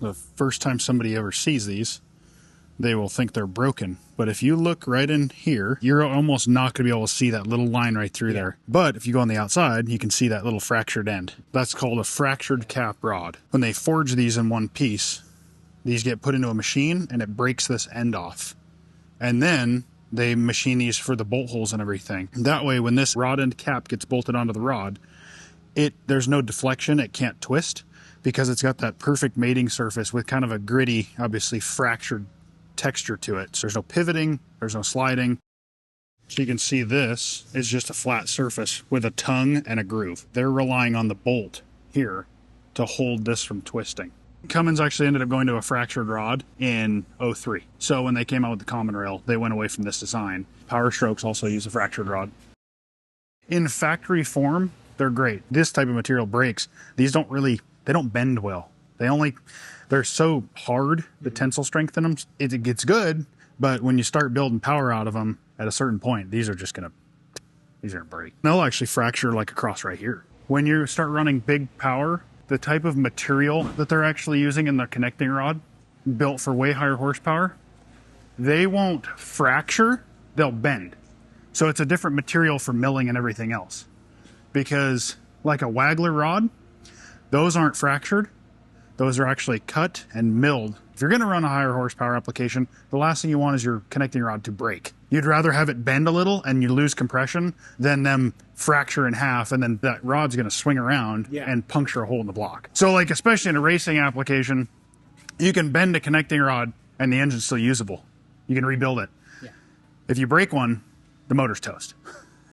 the first time somebody ever sees these, they will think they're broken. But if you look right in here, you're almost not going to be able to see that little line right through there. But if you go on the outside, you can see that little fractured end. That's called a fractured cap rod. When they forge these in one piece, these get put into a machine and it breaks this end off. And then they machine these for the bolt holes and everything. That way, when this rod end cap gets bolted onto the rod, there's no deflection, it can't twist, because it's got that perfect mating surface with kind of a gritty, obviously fractured texture to it. So there's no pivoting, there's no sliding. So you can see this is just a flat surface with a tongue and a groove. They're relying on the bolt here to hold this from twisting. Cummins actually ended up going to a fractured rod in '03. So when they came out with the common rail, they went away from this design. Power Strokes also use a fractured rod. In factory form, they're great. This type of material breaks. These don't bend well. They're so hard, the tensile strength in them, it gets good, but when you start building power out of them, at a certain point, these are gonna break. They'll actually fracture like across right here. When you start running big power, the type of material that they're actually using in the connecting rod, built for way higher horsepower, they won't fracture, they'll bend. So it's a different material for milling and everything else. Because like a waggler rod, those aren't fractured. Those are actually cut and milled. If you're gonna run a higher horsepower application, the last thing you want is your connecting rod to break. You'd rather have it bend a little and you lose compression than them fracture in half and then that rod's gonna swing around and puncture a hole in the block. So like, especially in a racing application, you can bend a connecting rod and the engine's still usable. You can rebuild it. Yeah. If you break one, the motor's toast.